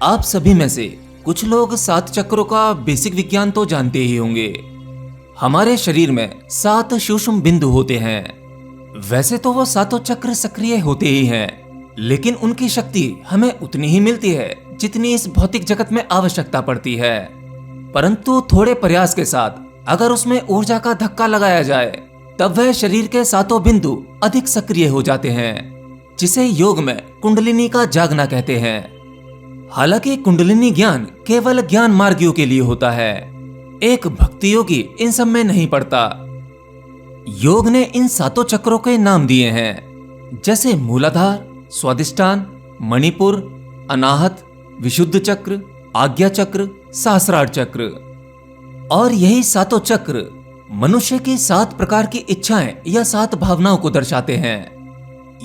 आप सभी में से कुछ लोग 7 चक्रों का बेसिक विज्ञान तो जानते ही होंगे। हमारे शरीर में 7 सूक्ष्म बिंदु होते हैं। वैसे तो वो सातों चक्र सक्रिय होते ही हैं, लेकिन उनकी शक्ति हमें उतनी ही मिलती है जितनी इस भौतिक जगत में आवश्यकता पड़ती है। परंतु थोड़े प्रयास के साथ अगर उसमें ऊर्जा का धक्का लगाया जाए तब वह शरीर के सातों बिंदु अधिक सक्रिय हो जाते हैं, जिसे योग में कुंडलिनी का जागना कहते हैं। हालांकि कुंडलिनी ज्ञान केवल ज्ञान मार्गियों के लिए होता है, एक भक्ति योगी इन सब में नहीं पड़ता। योग ने इन सातों चक्रों के नाम दिए हैं, जैसे मूलाधार, स्वादिष्ठान, मणिपुर, अनाहत, विशुद्ध चक्र, आज्ञा चक्र, सहस्रार चक्र। और यही सातों चक्र मनुष्य की 7 प्रकार की इच्छाएं या 7 भावनाओं को दर्शाते हैं।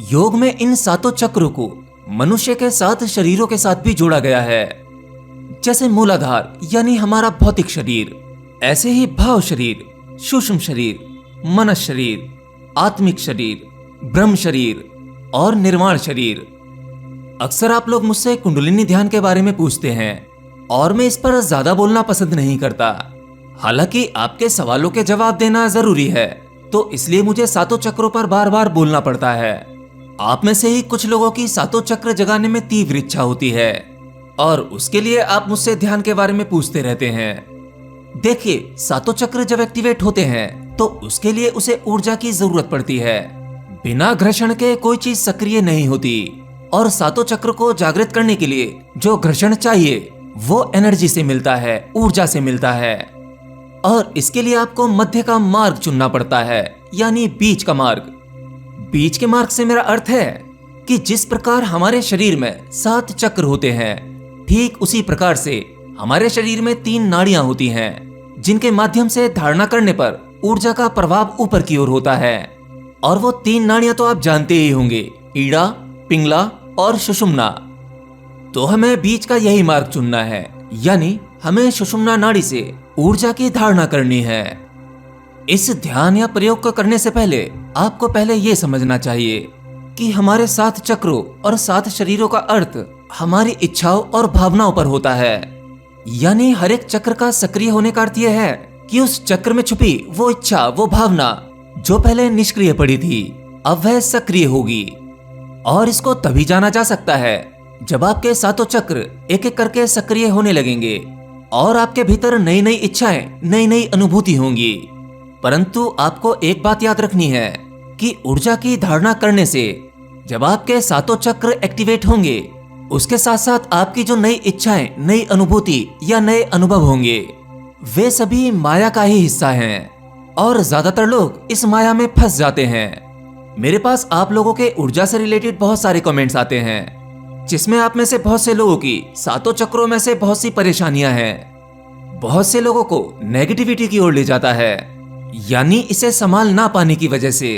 योग में इन सातों चक्रों को मनुष्य के 7 शरीरों के साथ भी जोड़ा गया है। जैसे मूलाधार यानी हमारा भौतिक शरीर, ऐसे ही भाव शरीर, सूक्ष्म शरीर, मनस शरीर, आत्मिक शरीर, ब्रह्म शरीर और निर्वाण शरीर। अक्सर आप लोग मुझसे कुंडलिनी ध्यान के बारे में पूछते हैं और मैं इस पर ज्यादा बोलना पसंद नहीं करता। हालांकि आपके सवालों के जवाब देना जरूरी है, तो इसलिए मुझे सातों चक्रों पर बार बार बोलना पड़ता है। आप में से ही कुछ लोगों की सातों चक्र जगाने में तीव्र इच्छा होती है और उसके लिए आप मुझसे ध्यान के बारे में पूछते रहते हैं। देखिए, सातों चक्र जब एक्टिवेट होते हैं तो उसके लिए उसे ऊर्जा की जरूरत पड़ती है। बिना घर्षण के कोई चीज सक्रिय नहीं होती और सातों चक्र को जागृत करने के लिए जो घर्षण चाहिए वो एनर्जी से मिलता है, ऊर्जा से मिलता है। और इसके लिए आपको मध्य का मार्ग चुनना पड़ता है, यानी बीच का मार्ग। बीच के मार्ग से मेरा अर्थ है कि जिस प्रकार हमारे शरीर में 7 चक्र होते हैं, ठीक उसी प्रकार से हमारे शरीर में 3 नाड़ियां होती हैं, जिनके माध्यम से धारणा करने पर ऊर्जा का प्रभाव ऊपर की ओर होता है। और वो 3 नाड़ियां तो आप जानते ही होंगे, ईड़ा, पिंगला और सुषुम्ना। तो हमें बीच का यही मार्ग चुनना है, यानी हमें सुषुम्ना नाड़ी से ऊर्जा की धारणा करनी है। इस ध्यान या प्रयोग को करने से पहले आपको पहले यह समझना चाहिए कि हमारे 7 चक्रों और 7 शरीरों का अर्थ हमारी इच्छाओं और भावनाओं पर होता है। यानी हर एक चक्र का सक्रिय होने का अर्थ यह है कि उस चक्र में छुपी वो इच्छा, वो भावना जो पहले निष्क्रिय पड़ी थी, अब वह सक्रिय होगी। और इसको तभी जाना जा सकता है जब आपके सातों चक्र एक एक करके सक्रिय होने लगेंगे और आपके भीतर नई नई इच्छाएं, नई नई अनुभूति होंगी। परंतु आपको एक बात याद रखनी है कि ऊर्जा की धारणा करने से जब आपके सातों चक्र एक्टिवेट होंगे, उसके साथ साथ आपकी जो नई इच्छाएं, नई अनुभूति या नए अनुभव होंगे, वे सभी माया का ही हिस्सा हैं और ज्यादातर लोग इस माया में फंस जाते हैं। मेरे पास आप लोगों के ऊर्जा से रिलेटेड बहुत सारे कमेंट्स आते हैं, जिसमें आप में से बहुत से लोगों की सातों चक्रों में से बहुत सी परेशानियां हैं। बहुत से लोगों को नेगेटिविटी की ओर ले जाता है, यानी इसे संभाल ना पाने की वजह से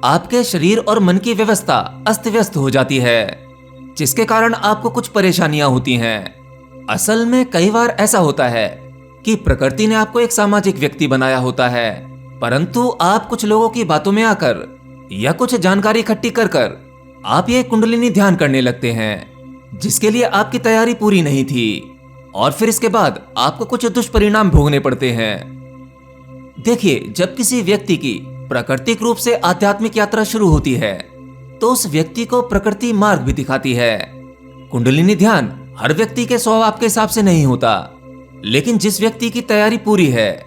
आपके शरीर और मन की व्यवस्था अस्त व्यस्त हो जाती है, जिसके कारण आपको कुछ परेशानियां होती हैं। असल में कई बार ऐसा होता है कि प्रकृति ने आपको एक सामाजिक व्यक्ति बनाया होता है, परंतु आप कुछ लोगों की बातों में आकर या कुछ जानकारी इकट्ठी कर कर आप ये कुंडलिनी ध्यान करने लगते हैं, जिसके लिए आपकी तैयारी पूरी नहीं थी और फिर इसके बाद आपको कुछ दुष्परिणाम भोगने पड़ते हैं। देखिए, जब किसी व्यक्ति की प्राकृतिक रूप से आध्यात्मिक यात्रा शुरू होती है तो उस व्यक्ति को प्रकृति मार्ग भी दिखाती है। कुंडलिनी ध्यान हर व्यक्ति के स्वभाव के हिसाब से नहीं होता, लेकिन जिस व्यक्ति की तैयारी पूरी है,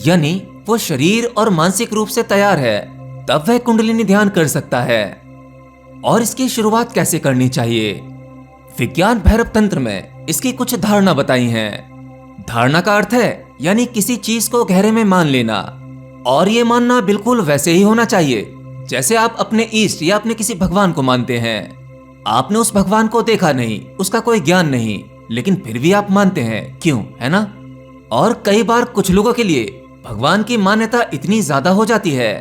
यानी वो शरीर और मानसिक रूप से तैयार है, तब वह कुंडलिनी ध्यान कर सकता है। और इसकी शुरुआत कैसे करनी चाहिए? विज्ञान भैरव तंत्र में इसकी कुछ धारणा बताई हैं। धारणा का अर्थ है यानी किसी चीज को गहरे में मान लेना, और ये मानना बिल्कुल वैसे ही होना चाहिए जैसे आप अपने इष्ट या अपने किसी भगवान को मानते हैं। आपने उस भगवान को देखा नहीं, उसका कोई ज्ञान नहीं, लेकिन फिर भी आप मानते हैं, क्यों, है ना? और कई बार कुछ लोगों के लिए भगवान की मान्यता इतनी ज्यादा हो जाती है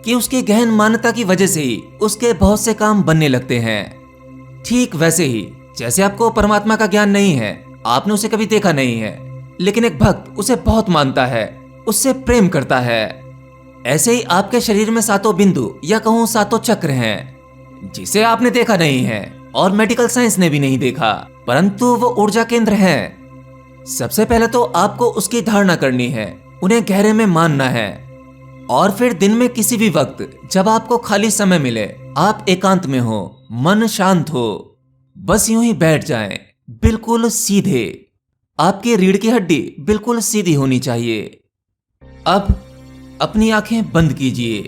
कि उसकी गहन मान्यता की वजह से ही उसके बहुत से काम बनने लगते हैं। ठीक वैसे ही जैसे आपको परमात्मा का ज्ञान नहीं है, आपने उसे कभी देखा नहीं है, लेकिन एक भक्त उसे बहुत मानता है, उससे प्रेम करता है, ऐसे ही आपके शरीर में सातों बिंदु या कहूं सातों चक्र हैं, जिसे आपने देखा नहीं है और मेडिकल साइंस ने भी नहीं देखा, परंतु वो ऊर्जा केंद्र हैं। सबसे पहले तो आपको उसकी धारणा करनी है, उन्हें गहरे में मानना है, और फिर दिन में किसी भी वक्त जब आपको खाली समय मिले, आप एकांत में हो, मन शांत हो, बस यूं ही बैठ जाएं, बिल्कुल सीधे। आपकी रीढ़ की हड्डी बिल्कुल सीधी होनी चाहिए। अब अपनी आंखें बंद कीजिए।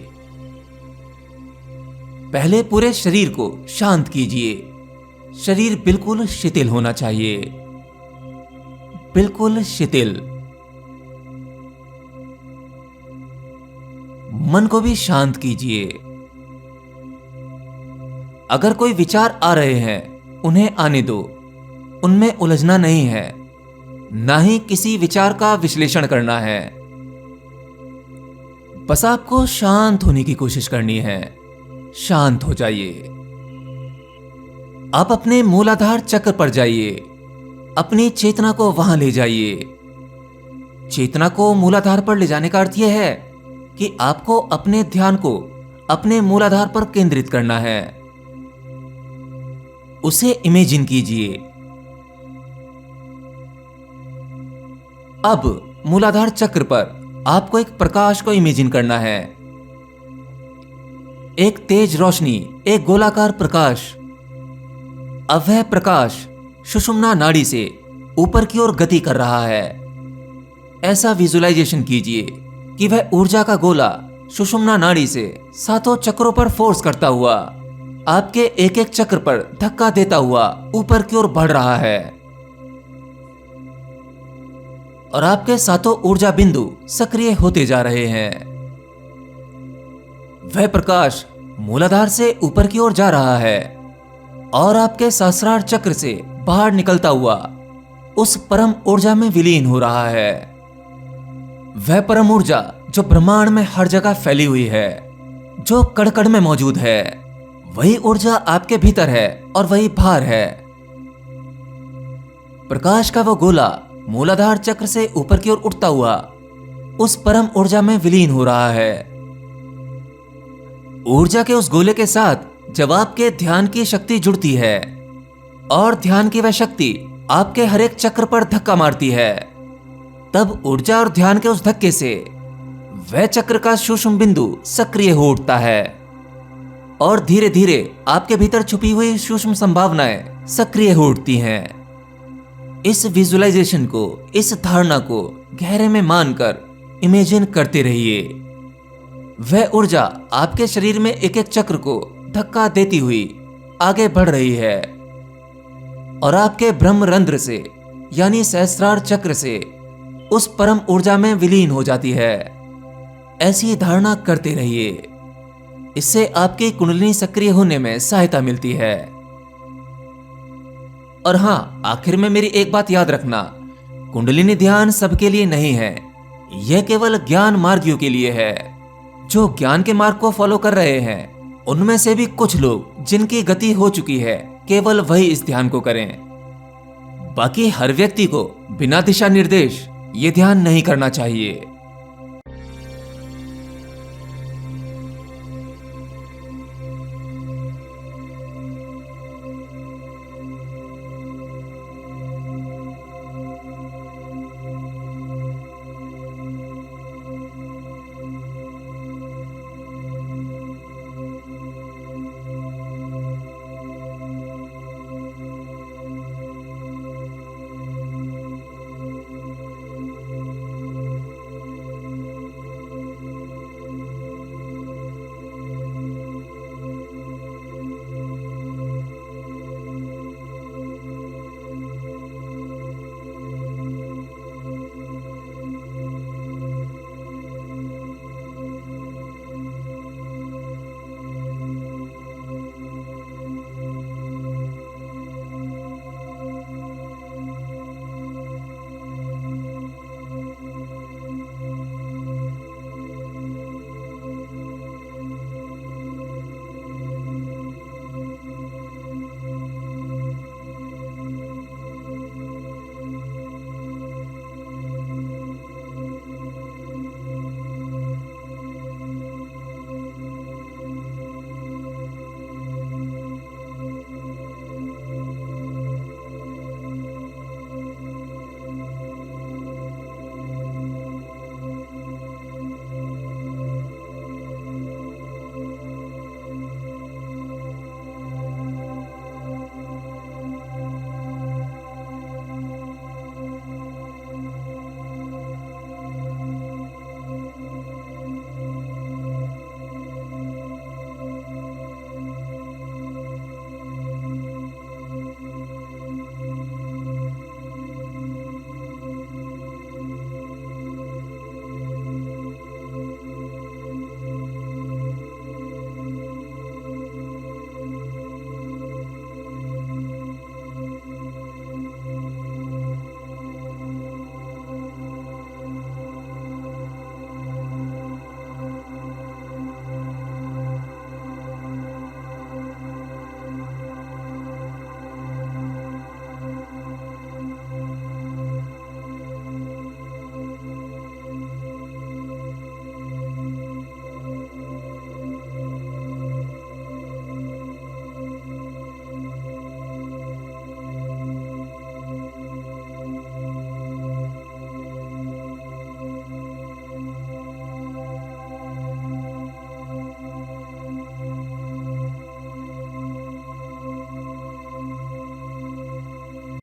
पहले पूरे शरीर को शांत कीजिए। शरीर बिल्कुल शिथिल होना चाहिए, बिल्कुल शिथिल। मन को भी शांत कीजिए। अगर कोई विचार आ रहे हैं, उन्हें आने दो, उनमें उलझना नहीं है, ना ही किसी विचार का विश्लेषण करना है। बस आपको शांत होने की कोशिश करनी है। शांत हो जाइए। आप अपने मूलाधार चक्र पर जाइए। अपनी चेतना को वहां ले जाइए। चेतना को मूलाधार पर ले जाने का अर्थ यह है कि आपको अपने ध्यान को अपने मूलाधार पर केंद्रित करना है। उसे इमेजिन कीजिए। अब मूलाधार चक्र पर आपको एक प्रकाश को इमेजिन करना है। एक तेज रोशनी, एक गोलाकार प्रकाश। अब वह प्रकाश सुषुम्ना नाड़ी से ऊपर की ओर गति कर रहा है। ऐसा विजुअलाइजेशन कीजिए कि वह ऊर्जा का गोला सुषुम्ना नाड़ी से सातों चक्रों पर फोर्स करता हुआ आपके एक एक चक्र पर धक्का देता हुआ ऊपर की ओर बढ़ रहा है, और आपके सातों ऊर्जा बिंदु सक्रिय होते जा रहे हैं। वह प्रकाश मूलाधार से ऊपर की ओर जा रहा है और आपके सहस्रार चक्र से बाहर निकलता हुआ उस परम ऊर्जा में विलीन हो रहा है। वह परम ऊर्जा जो ब्रह्मांड में हर जगह फैली हुई है, जो कण कण में मौजूद है, वही ऊर्जा आपके भीतर है और वही बाहर है। प्रकाश का वो गोला मूलाधार चक्र से ऊपर की ओर उठता हुआ उस परम ऊर्जा में विलीन हो रहा है। ऊर्जा के उस गोले के साथ जब आपके ध्यान की शक्ति जुड़ती है और ध्यान की वह शक्ति आपके हर एक चक्र पर धक्का मारती है, तब ऊर्जा और ध्यान के उस धक्के से वह चक्र का सूक्ष्म बिंदु सक्रिय हो उठता है और धीरे धीरे आपके भीतर छुपी हुई सूक्ष्म संभावनाएं सक्रिय हो उठती हैं। इस विजुअलाइजेशन को, इस धारणा को गहरे में मानकर इमेजिन करते रहिए। वह ऊर्जा आपके शरीर में एक एक चक्र को धक्का देती हुई आगे बढ़ रही है और आपके ब्रह्मरंध्र से यानी सहस्रार चक्र से उस परम ऊर्जा में विलीन हो जाती है। ऐसी धारणा करते रहिए। इससे आपकी कुंडलिनी सक्रिय होने में सहायता मिलती है। और हाँ, आखिर में मेरी एक बात याद रखना, कुंडलिनी ध्यान सबके लिए नहीं है। यह केवल ज्ञान मार्गियों के लिए है। जो ज्ञान के मार्ग को फॉलो कर रहे हैं, उनमें से भी कुछ लोग जिनकी गति हो चुकी है, केवल वही इस ध्यान को करें। बाकी हर व्यक्ति को बिना दिशा निर्देश ये ध्यान नहीं करना चाहिए।